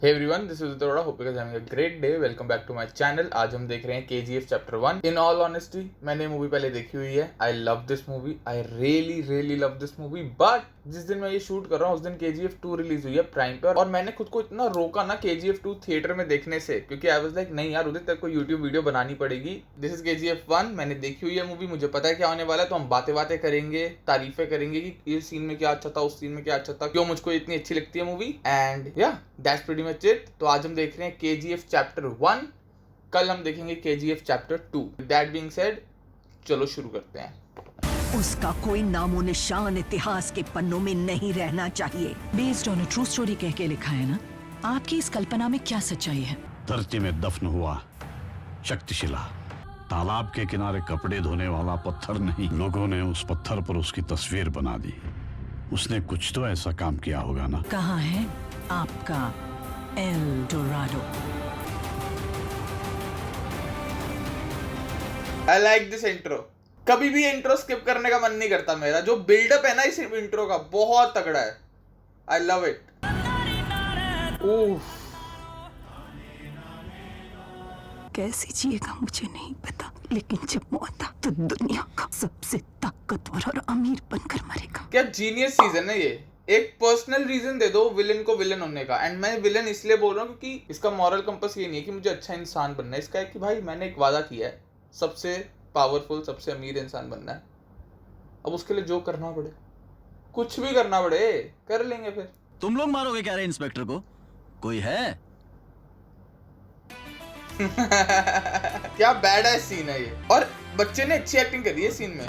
Hey everyone, this is Arora. Hope you guys having a great day. Welcome back to my channel. आज हम देख रहे हैं KGF chapter 1। In all honesty मैंने movie पहले देखी हुई है। I love this movie, I really love this movie. But जिस दिन मैं ये शूट कर रहा हूँ उस दिन KGF 2 रिलीज हुई है प्राइम पर, और मैंने खुद को इतना रोका ना KGF 2 थिएटर में देखने से, क्योंकि आई वाज लाइक नहीं यार, उधर तक को यूट्यूब वीडियो बनानी पड़ेगी। This is KGF 1। मैंने देखी हुई है मूवी, मुझे पता है क्या होने वाला है, तो हम बातें करेंगे, तारीफें करेंगे कि ये सीन में क्या अच्छा था, उस सीन में क्या अच्छा था, क्यों मुझको इतनी अच्छी लगती है मूवी। एंड या दैट्स प्रीटी मच इट। तो आज हम देख रहे हैं KGF चैप्टर 1, कल हम देखेंगे KGF chapter 2। That being said, चलो शुरू करते हैं। उसका कोई नामो निशान इतिहास के पन्नों में नहीं रहना चाहिए। Based on a true story कह के लिखा है ना। आपकी इस कल्पना में क्या सच्चाई है? धरती में दफन हुआ शक्तिशिला, तालाब के किनारे कपड़े धोने वाला पत्थर नहीं, लोगों ने उस पत्थर पर उसकी तस्वीर बना दी। उसने कुछ तो ऐसा काम किया होगा ना। कहाँ है आपका L Dorado? I like this intro. कभी भी इंट्रो स्किप करने का मन नहीं करता मेरा। जो बिल्डअप है ना इस इंट्रो का, बहुत तगड़ा है। I love it. कैसे जिएगा मुझे नहीं पता, लेकिन जब मौत आ तो दुनिया का सबसे ताकतवर और अमीर बनकर मरेगा। क्या जीनियस सीजन है ये। एक पर्सनल रीजन दे दो विलन को विलन होने का। एंड मैं विलन इसलिए बोल रहा हूँ क्योंकि इसका मॉरल कंपास ये नहीं है कि मुझे अच्छा इंसान बनना है। इसका है कि भाई मैंने एक वादा किया है, सबसे पावरफुल, सबसे अमीर इंसान बनना है। अब उसके लिए जो करना पड़े, कुछ भी करना पड़े, कर लेंगे फिर। तुम लोग मारोगे क्या रे इंस्पेक्टर को? कोई है? क्या बैड है सीन है ये। और बच्चे ने अच्छी एक्टिंग करी है सीन में।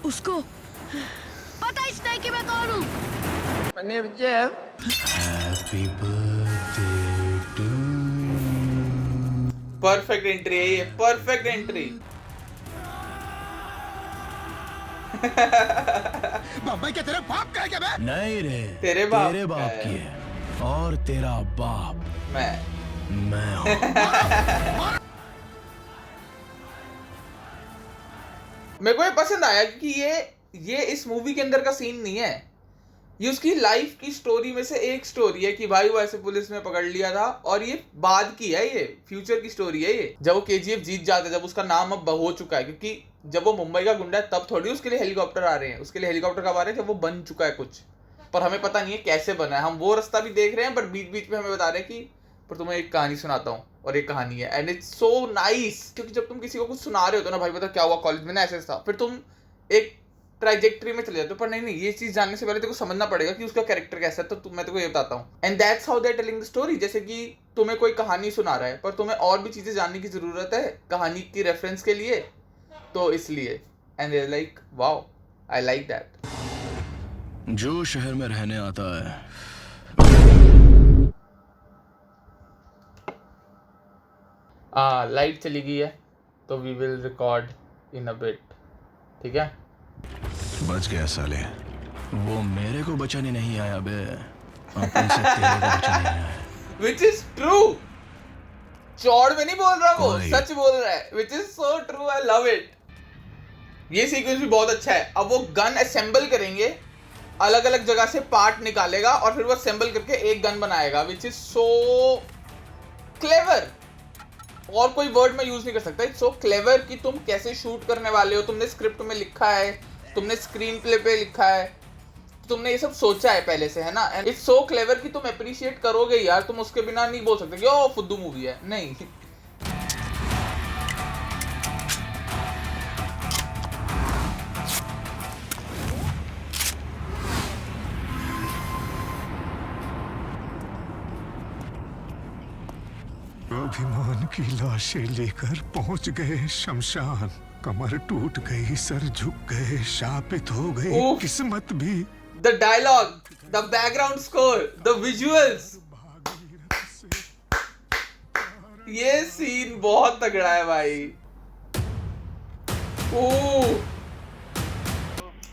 उसको पता ही नहीं कि मैं कौन हूँ। परफेक्ट एंट्री है ये, परफेक्ट एंट्री। बाबा क्या तेरे बाप का है क्या? मैं नहीं रे, तेरे बाप की है। और तेरा बाप मैं हूँ। मेरे को ये पसंद आया कि ये इस मूवी के अंदर का सीन नहीं है। ये उसकी लाइफ की स्टोरी में से एक स्टोरी है कि भाई वो ऐसे पुलिस में पकड़ लिया था, और ये बाद की है, ये फ्यूचर की स्टोरी है। ये जब वो KGF जीत जाता है, जब उसका नाम अब हो चुका है, क्योंकि जब वो मुंबई का गुंडा है तब थोड़ी उसके लिए हेलीकॉप्टर आ रहे हैं। उसके लिए हेलीकॉप्टर कब आ रहे हैं? जब वो बन चुका है कुछ, पर हमें पता नहीं है कैसे बना है। हम वो रास्ता भी देख रहे हैं, बट बीच बीच में हमें बता रहे हैं कि पर तुम्हें एक कहानी सुनाता हूँ, और एक कहानी है। एंड इट्स सो नाइस, क्योंकि जब तुम किसी को कुछ सुना रहे हो तो ना, भाई बता क्या हुआ कॉलेज में ना, ऐसे था, फिर तुम एक ट्राइजेक्ट्री में चले जाते हो। पर नहीं, ये चीज जानने से पहले तेरे को समझना पड़ेगा कि उसका कैरेक्टर कैसा है। तो मैं तेरे को ये बताता हूँ। And that's how they are telling the story. जैसे कि तुम्हें कोई कहानी सुना रहा है, पर तुम्हें और भी चीजें जानने की जरूरत है कहानी की रेफरेंस के लिए, तो इसलिए। And they are like wow, I like that. जो शहर में रहने आता है, लाइट चली गई है, तो we will record in a bit. ठीक है, बच गया साले। वो मेरे को बचाने नहीं आया बे, अपन से तेरे को बचाने आया है। Which is true. चौड़ में नहीं बोल रहा, वो कोई। सच बोल रहा है। Which is so true, I love it. ये सीक्वेंस भी बहुत अच्छा है। अब वो गन असेंबल करेंगे, अलग अलग जगह से पार्ट निकालेगा, और फिर वो असेंबल करके एक गन बनाएगा, विच इज सो क्लेवर। और कोई वर्ड मैं यूज नहीं कर सकता। इट्स सो क्लेवर कि तुम कैसे शूट करने वाले हो। तुमने स्क्रिप्ट में लिखा है, तुमने स्क्रीन प्ले पे लिखा है, तुमने ये सब सोचा है पहले से, है ना। एंड इट्स सो क्लेवर कि तुम अप्रिशिएट करोगे यार। तुम उसके बिना नहीं बोल सकते कि ओ फुद्दू मूवी है, नहीं। अभिमान की लाशें लेकर पहुंच गए शमशान। कमर टूट गई, सर झुक गए, शापित हो गई उफ। किस्मत भी। The dialogue, the background score, the visuals, ये सीन बहुत तगड़ा है भाई।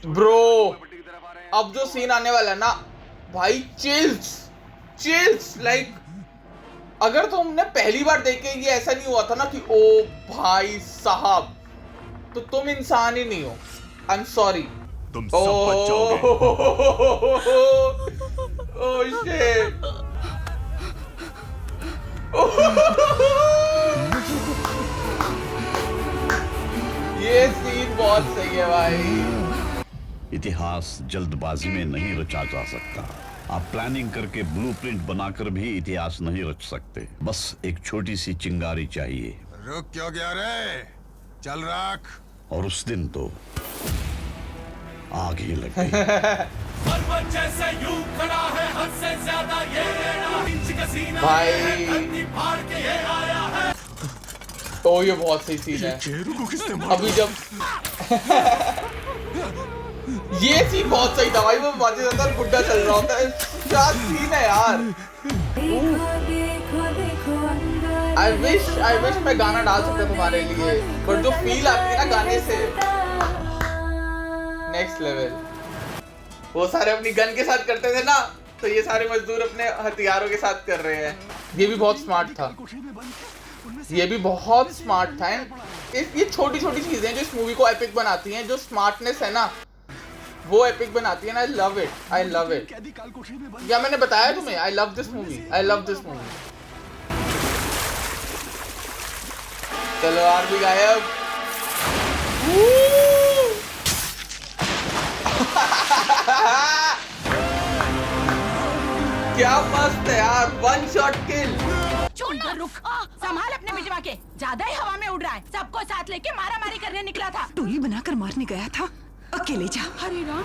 ब्रो, अब जो सीन आने वाला है ना भाई, चिल्स लाइक। अगर तुमने पहली बार देखे ये ऐसा नहीं हुआ था ना कि ओ भाई साहब, तो तुम इंसान ही नहीं हो। आई एम सॉरी, तुम सब बच जाओगे। Oh shit. ये सीन बहुत सही है भाई। इतिहास जल्दबाजी में नहीं रचा जा सकता। आप प्लानिंग करके ब्लूप्रिंट बनाकर भी इतिहास नहीं रच सकते। बस एक छोटी सी चिंगारी चाहिए। रुक क्यों गया रे? चल रख। और उस दिन तो आग ही लग गई। जैसे यूं खड़ा है हद से ज्यादा ये इंच का सीना भाई। है, धरती फाड़ के ये आया है। तो ये बहुत सही सीन है। चेहरों को किसने मारा? अभी जब ये सीन बहुत सही था भाई। वो मजेदार बुड्ढा चल रहा होता है। क्या सीन है यार। आई विश मैं गाना डाल सकता तुम्हारे लिए, पर जो फील आती है ना गाने से, नेक्स्ट लेवल। वो सारे अपनी गन के साथ करते थे ना, तो ये सारे मजदूर अपने हथियारों के साथ कर रहे हैं। ये भी बहुत स्मार्ट था। ये भी बहुत स्मार्ट था। ये छोटी छोटी चीजें जो इस मूवी को एपिक बनाती हैं, जो स्मार्टनेस है ना वो एपिक बनाती है ना। I love it, I love it. क्या मैंने बताया तुम्हें? आई love this movie, I love this movie. तलवार भी गायब। क्या मस्त है यार, वन शॉट किल। छोड़ना, रुक। संभाल अपने बिजवा के, ज्यादा ही हवा में उड़ रहा है। सबको साथ लेके मारा मारी करने निकला था। टोली बनाकर मारने गया था, अकेले जा। हरे राम।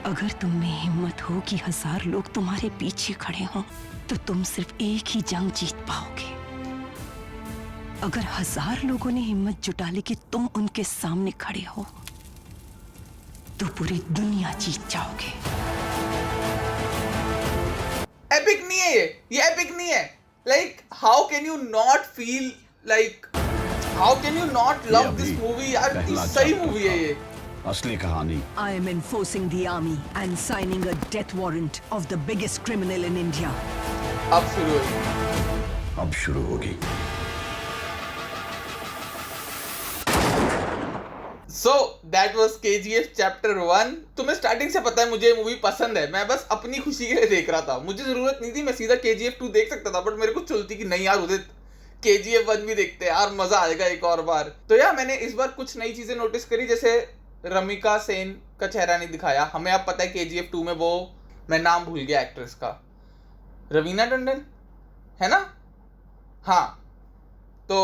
अगर तुम में हिम्मत हो कि 1000 लोग तुम्हारे पीछे खड़े हों, तो तुम सिर्फ एक ही जंग जीत पाओगे। अगर 1000 लोगों ने हिम्मत जुटा ली कि तुम उनके सामने खड़े हो, तो पूरी दुनिया जीत जाओगे। एपिक नहीं है ये एपिक नहीं है। Like how can you not feel, like how can you not love this movie यार। इतनी सही मूवी है ये। असली कहानी। I am enforcing the army and signing a death warrant of the biggest criminal in India. अब शुरू होगी। अब शुरू होगी। So that was KGF Chapter 1। तुम्हें स्टार्टिंग से पता है मुझे ये मूवी पसंद है। मैं बस अपनी खुशी के लिए देख रहा था। मुझे जरूरत नहीं थी, मैं सीधा KGF 2 देख सकता था, बट मेरे को चलती कि नहीं यार उदित, KGF 1 भी देखते हैं यार, मजा आएगा एक और बार। तो यार मैंने इस बार कुछ नई चीजें नोटिस करी, जैसे रमिका सेन का चेहरा नहीं दिखाया। हमें अब पता है KGF 2 में वो, मैं नाम भूल गया एक्ट्रेस का, रवीना टंडन है ना? हाँ, तो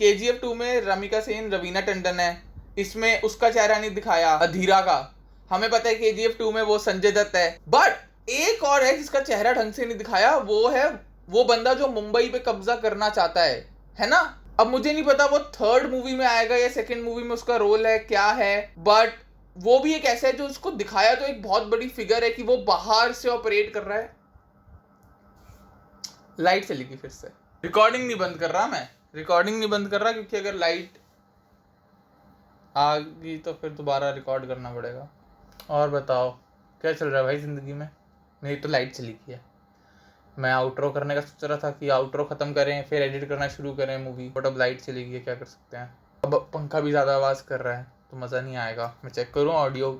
KGF 2 में रमिका सेन रवीना टंडन है। इसमें उसका चेहरा नहीं दिखाया, अधीरा का। हमें पता है KGF 2 में वो संजय दत्त है, बट एक और है जिसका चेहरा ढंग से नहीं दिखाया। वो है वो बंदा जो मुंबई पे कब्जा करना चाहता है ना? अब मुझे नहीं पता वो 3rd मूवी में आएगा या 2nd मूवी में उसका रोल है क्या है, बट वो भी एक ऐसा है जो उसको दिखाया तो एक बहुत बड़ी फिगर है कि वो बाहर से ऑपरेट कर रहा है। लाइट चली गई फिर से। रिकॉर्डिंग नहीं बंद कर रहा, मैं रिकॉर्डिंग नहीं बंद कर रहा, क्योंकि अगर लाइट आ गई तो फिर दोबारा रिकॉर्ड करना पड़ेगा। और बताओ क्या चल रहा है भाई ज़िंदगी में? मेरी तो लाइट चली गई है। मैं आउटरो करने का सोच रहा था कि आउटरो ख़त्म करें फिर एडिट करना शुरू करें मूवी, बट अब लाइट चली गई है, क्या कर सकते हैं। अब पंखा भी ज़्यादा आवाज़ कर रहा है तो मज़ा नहीं आएगा। मैं चेक करूँ ऑडियो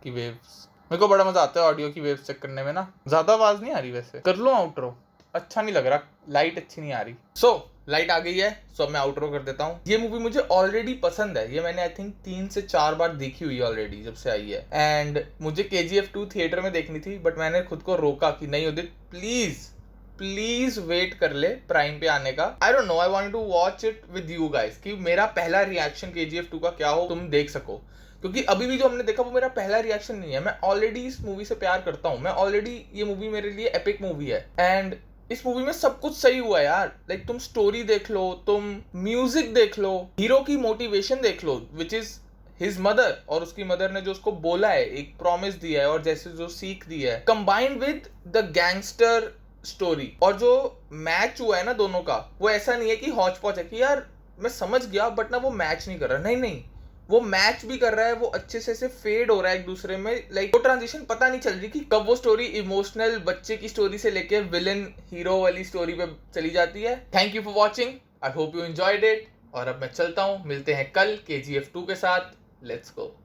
की वेव्स। मेरे को बड़ा मज़ा आता है ऑडियो की वेव्स चेक करने में ना। ज़्यादा आवाज़ नहीं आ रही, वैसे कर लो आउटरो, अच्छा नहीं लग रहा, लाइट अच्छी नहीं आ रही। सो लाइट आ गई है, सो मैं आउटरो कर देता हूँ। ये मूवी मुझे ऑलरेडी पसंद है। ये मैंने आई थिंक 3 से 4 बार देखी हुई है ऑलरेडी जब से आई है। एंड मुझे KGF 2 थिएटर में देखनी थी, बट मैंने खुद को रोका कि नहीं उदित प्लीज वेट कर ले प्राइम पे आने का। I don't know, I want to watch it with you guys, कि मेरा पहला रिएक्शन KGF 2 का क्या हो तुम देख सको। क्योंकि अभी भी जो हमने देखा वो मेरा पहला रिएक्शन नहीं है। मैं ऑलरेडी इस मूवी से प्यार करता हूँ। मैं ऑलरेडी, ये मूवी मेरे लिए एपिक मूवी है। एंड इस मूवी में सब कुछ सही हुआ है यार। लाइक तुम स्टोरी देख लो, तुम म्यूजिक देख लो, हीरो की मोटिवेशन देख लो, विच इज हिज मदर, और उसकी मदर ने जो उसको बोला है, एक प्रॉमिस दिया है और जैसे जो सीख दी है, combined with the gangster story. और जो मैच हुआ है ना दोनों का, वो ऐसा नहीं है कि हौच पौच है कि यार मैं समझ गया बट ना वो मैच नहीं कर रहा। नहीं, वो मैच भी कर रहा है, वो अच्छे से फेड हो रहा है एक दूसरे में। लाइक वो ट्रांजिशन पता नहीं चल रही कि कब वो स्टोरी इमोशनल बच्चे की स्टोरी से लेके विलन हीरो वाली स्टोरी पे चली जाती है। Thank you for watching, I hope you enjoyed it. और अब मैं चलता हूँ, मिलते हैं कल KGF 2 के साथ। Let's go.